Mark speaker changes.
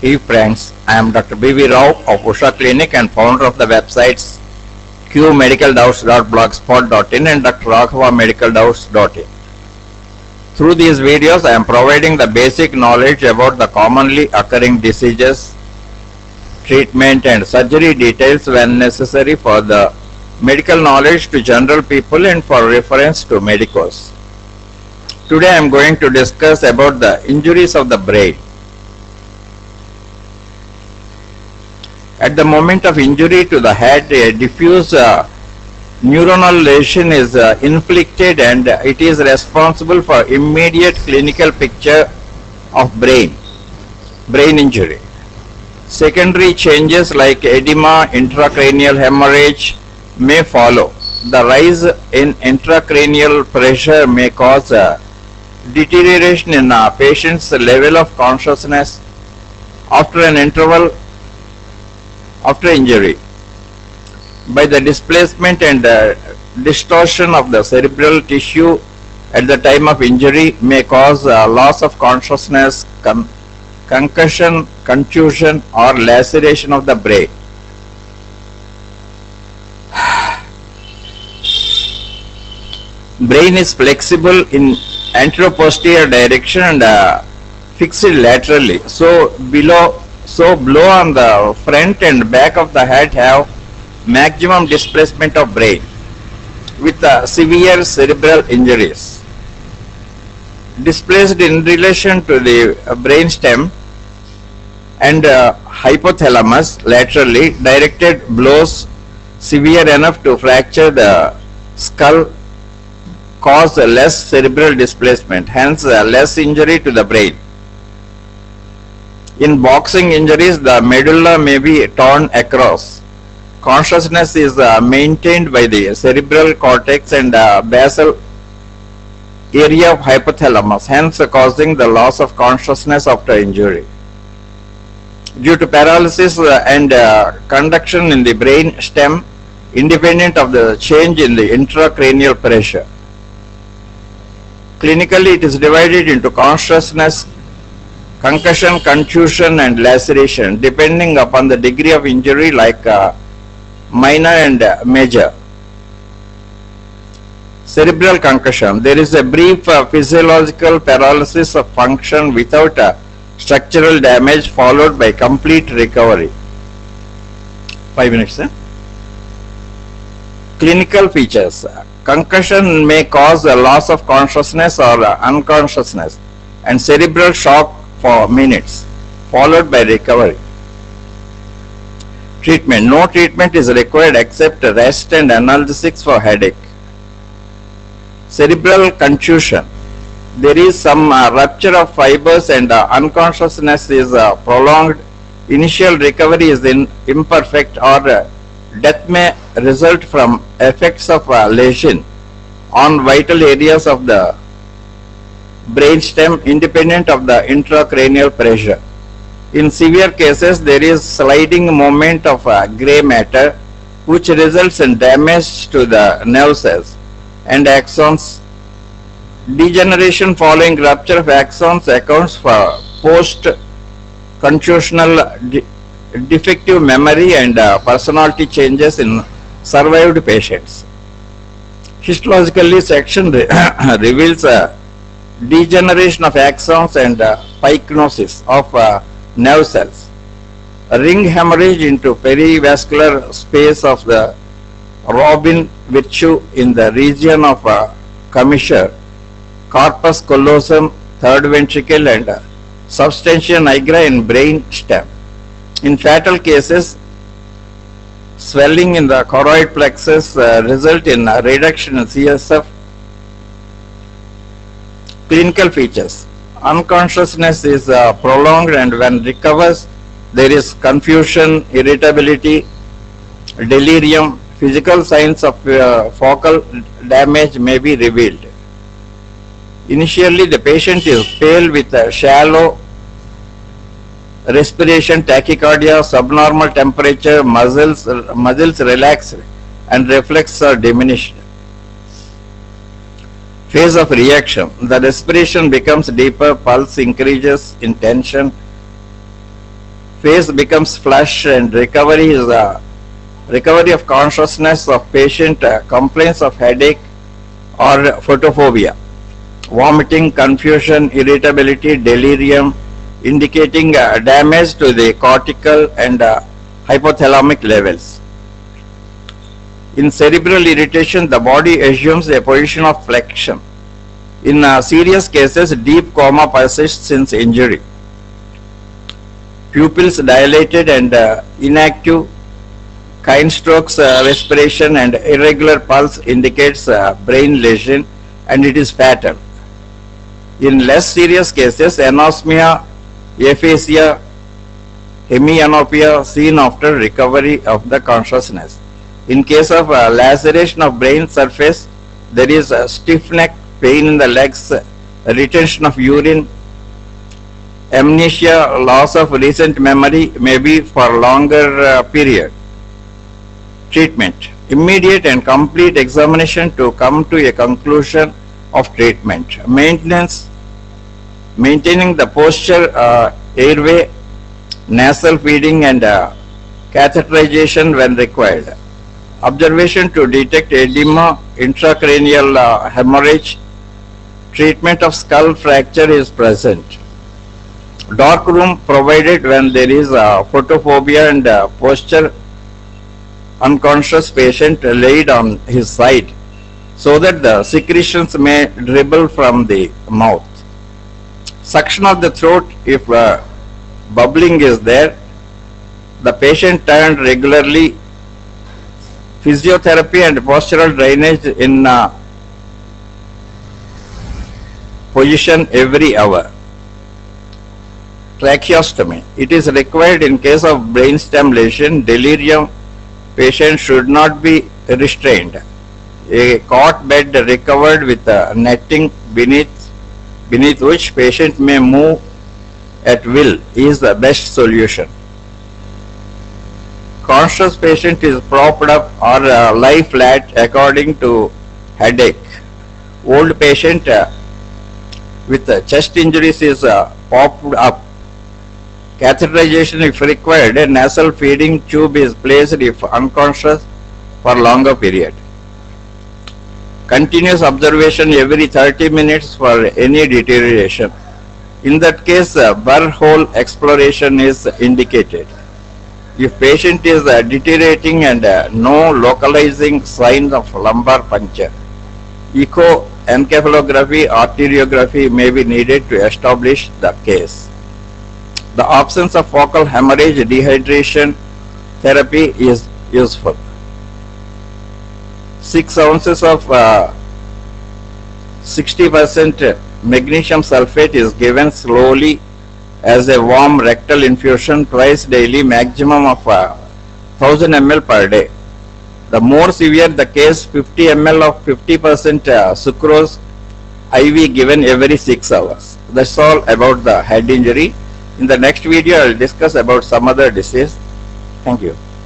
Speaker 1: Hey friends, I am Dr. B.V. Rao of Usha Clinic and founder of the websites qmedicaldoubts.blogspot.in and drraghavamedicaldoubts.in. Through these videos, I am providing the basic knowledge about the commonly occurring diseases, treatment and surgery details when necessary for the medical knowledge to general people and for reference to medicos. Today I am going to discuss about the injuries of the brain. At the moment of injury to the head, a diffuse neuronal lesion is inflicted and it is responsible for immediate clinical picture of brain injury. Secondary changes like edema, intracranial hemorrhage may follow. The rise in intracranial pressure may cause deterioration in a patient's level of consciousness after an interval after injury. By the displacement and distortion of the cerebral tissue at the time of injury may cause loss of consciousness, concussion, contusion or laceration of the brain. Brain is flexible in anteroposterior direction and fixed laterally. So blow on the front and back of the head have maximum displacement of brain with severe cerebral injuries. Displaced in relation to the brain stem and hypothalamus laterally, directed blows severe enough to fracture the skull cause less cerebral displacement, hence less injury to the brain. In boxing injuries, the medulla may be torn across. Consciousness is maintained by the cerebral cortex and basal area of hypothalamus, hence causing the loss of consciousness after injury. Due to paralysis and conduction in the brain stem, independent of the change in the intracranial pressure. Clinically, it is divided into consciousness, concussion, contusion and laceration depending upon the degree of injury like minor and major. Cerebral concussion. There is a brief physiological paralysis of function without structural damage followed by complete recovery. 5 minutes. Clinical features. Concussion may cause a loss of consciousness or unconsciousness and cerebral shock for minutes, followed by recovery. Treatment. No treatment is required except rest and analgesics for headache. Cerebral contusion. There is some rupture of fibers and unconsciousness is prolonged. Initial recovery is imperfect or death may result from effects of lesion on vital areas of the brainstem independent of the intracranial pressure. In severe cases, there is sliding movement of gray matter which results in damage to the nerve cells and axons. Degeneration following rupture of axons accounts for post-contusional defective memory and personality changes in survived patients. Histologically, section reveals degeneration of axons and pycnosis of nerve cells. A ring hemorrhage into perivascular space of the Robin virtue in the region of commissure, corpus callosum, third ventricle and substantia nigra in brain stem. In fatal cases, swelling in the choroid plexus result in a reduction in CSF. Clinical features. Unconsciousness is prolonged and when recovers, there is confusion, irritability, delirium. Physical signs of focal damage may be revealed. Initially, the patient is pale with a shallow respiration, tachycardia, subnormal temperature, muscles relaxed and reflexes are diminished. Phase of reaction. The respiration becomes deeper, pulse increases in tension, Face becomes flush and recovery is recovery of consciousness of patient complaints of headache or photophobia, vomiting, confusion, irritability, delirium, indicating damage to the cortical and hypothalamic levels. In cerebral irritation, the body assumes a position of flexion. In serious cases, deep coma persists since injury. Pupils dilated and inactive, kind strokes, respiration and irregular pulse indicates brain lesion and it is fatal. In less serious cases, anosmia, aphasia, hemianopia seen after recovery of the consciousness. In case of laceration of brain surface, there is a stiff neck, pain in the legs, retention of urine, amnesia, loss of recent memory may be for longer period. Treatment. Immediate and complete examination to come to a conclusion of treatment. Maintenance. Maintaining the posture, airway, nasal feeding and catheterization when required. Observation to detect edema, intracranial hemorrhage. Treatment of skull fracture is present. Dark room provided when there is photophobia and posture unconscious patient laid on his side so that the secretions may dribble from the mouth. Suction of the throat if bubbling is there. The patient turned regularly. Physiotherapy and postural drainage in position every hour. Tracheostomy. It is required in case of brainstem lesion. Delirium. Patient should not be restrained. A cot bed recovered with netting beneath which patient may move at will is the best solution. Conscious patient is propped up or lie flat according to headache. Old patient with chest injuries is popped up. Catheterization if required. A nasal feeding tube is placed if unconscious for longer period. Continuous observation every 30 minutes for any deterioration. In that case, burr hole exploration is indicated. If patient is deteriorating and no localizing signs of lumbar puncture, echo, encephalography, arteriography may be needed to establish the case. The absence of focal hemorrhage dehydration therapy is useful. 6 ounces of 60% magnesium sulfate is given slowly as a warm rectal infusion twice daily, maximum of 1000 ml per day. The more severe the case, 50 ml of 50% sucrose IV given every 6 hours. That's all about the head injury. In the next video, I will discuss about some other disease. Thank you.